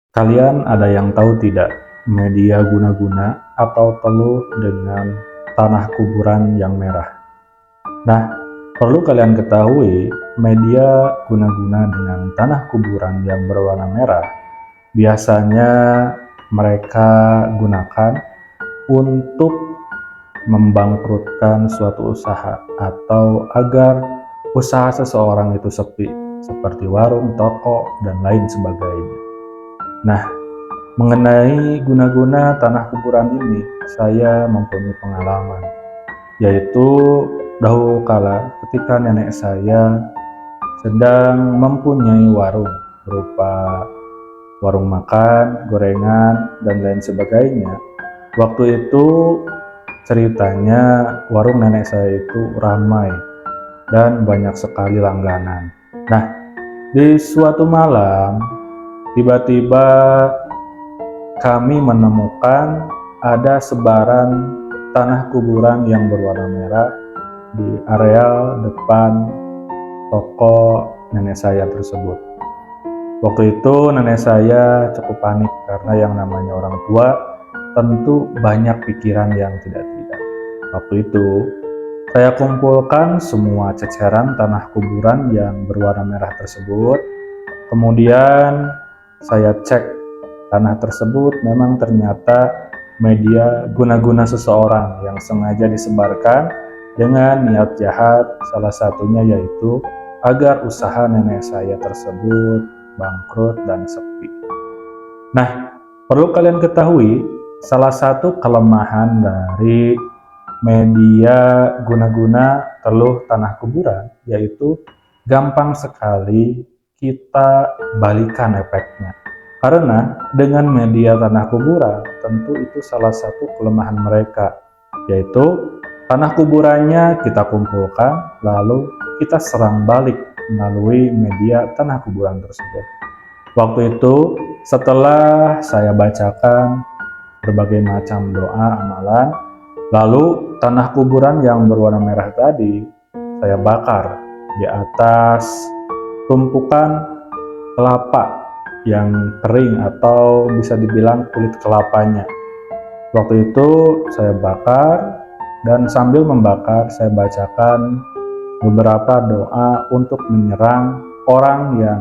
Kalian ada yang tahu tidak media guna-guna atau teluh dengan tanah kuburan yang merah? Nah, perlu kalian ketahui, media guna-guna dengan tanah kuburan yang berwarna merah biasanya mereka gunakan untuk membangkrutkan suatu usaha atau agar usaha seseorang itu sepi, seperti warung, toko, dan lain sebagainya. Nah, mengenai guna-guna tanah kuburan ini, saya mempunyai pengalaman, yaitu dahulu kala ketika nenek saya sedang mempunyai warung berupa warung makan, gorengan, dan lain sebagainya. Waktu itu ceritanya warung nenek saya itu ramai dan banyak sekali langganan. Nah, di suatu malam tiba-tiba kami menemukan ada sebaran tanah kuburan yang berwarna merah di areal depan toko nenek saya tersebut. Waktu itu nenek saya cukup panik karena yang namanya orang tua tentu banyak pikiran yang tidak-tidak. Waktu itu saya kumpulkan semua ceceran tanah kuburan yang berwarna merah tersebut. Kemudian saya cek tanah tersebut, memang ternyata media guna-guna seseorang yang sengaja disebarkan dengan niat jahat, salah satunya yaitu agar usaha nenek saya tersebut bangkrut dan sepi. Nah, perlu kalian ketahui, salah satu kelemahan dari media guna-guna teluh tanah kuburan yaitu gampang sekali kita balikan efeknya. Karena dengan media tanah kuburan tentu itu salah satu kelemahan mereka, yaitu tanah kuburannya kita kumpulkan lalu kita serang balik melalui media tanah kuburan tersebut. Waktu itu setelah saya bacakan berbagai macam doa amalan, lalu tanah kuburan yang berwarna merah tadi saya bakar di atas tumpukan kelapa yang kering atau bisa dibilang kulit kelapanya. Waktu itu saya bakar dan sambil membakar saya bacakan beberapa doa untuk menyerang orang yang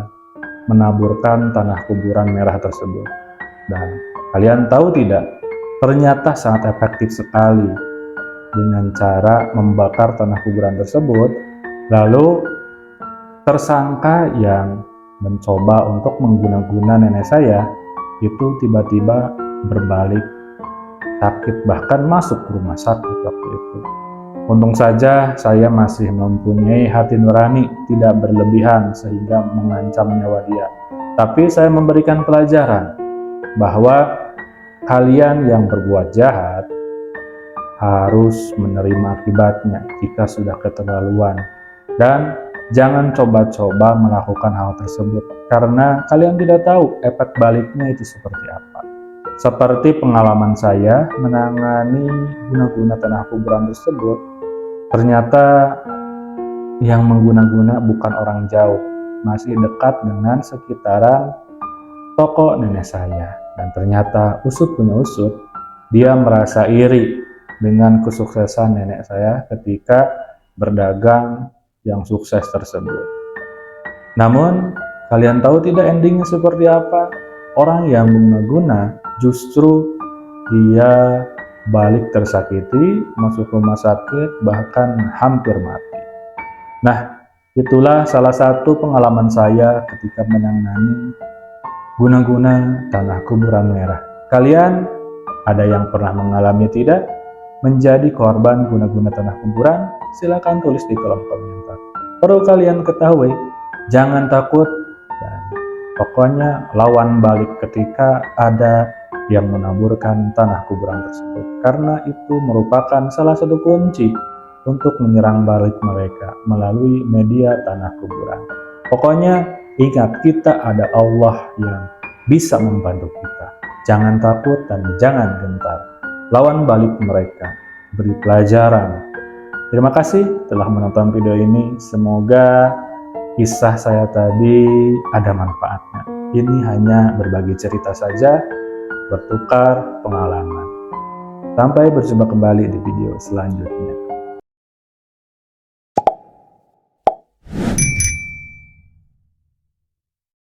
menaburkan tanah kuburan merah tersebut. Dan kalian tahu tidak, ternyata sangat efektif sekali dengan cara membakar tanah kuburan tersebut. Lalu tersangka yang mencoba untuk mengguna-guna nenek saya itu tiba-tiba berbalik sakit, bahkan masuk ke rumah sakit waktu itu. Untung saja saya masih mempunyai hati nurani, tidak berlebihan sehingga mengancam nyawa dia. Tapi saya memberikan pelajaran bahwa kalian yang berbuat jahat harus menerima akibatnya jika sudah keterlaluan. Dan jangan coba-coba melakukan hal tersebut karena kalian tidak tahu efek baliknya itu seperti apa. Seperti pengalaman saya menangani guna-guna tanah kuburan tersebut, ternyata yang mengguna-guna bukan orang jauh, masih dekat dengan sekitaran toko nenek saya. Dan ternyata usut punya usut, dia merasa iri dengan kesuksesan nenek saya ketika berdagang yang sukses tersebut. Namun, kalian tahu tidak endingnya seperti apa? Orang yang mengguna justru dia balik tersakiti, masuk rumah sakit, bahkan hampir mati. Nah, itulah salah satu pengalaman saya ketika menangani guna-guna tanah kuburan merah. Kalian ada yang pernah mengalami tidak? Menjadi korban guna-guna tanah kuburan? Silakan tulis di kolom komentar. Perlu kalian ketahui, jangan takut dan pokoknya lawan balik ketika ada yang menaburkan tanah kuburan tersebut, karena itu merupakan salah satu kunci untuk menyerang balik mereka melalui media tanah kuburan. Pokoknya ingat, kita ada Allah yang bisa membantu kita. Jangan takut dan jangan gentar. Lawan balik mereka, beri pelajaran. Terima kasih telah menonton video ini. Semoga kisah saya tadi ada manfaatnya. Ini hanya berbagi cerita saja, bertukar pengalaman. Sampai berjumpa kembali di video selanjutnya.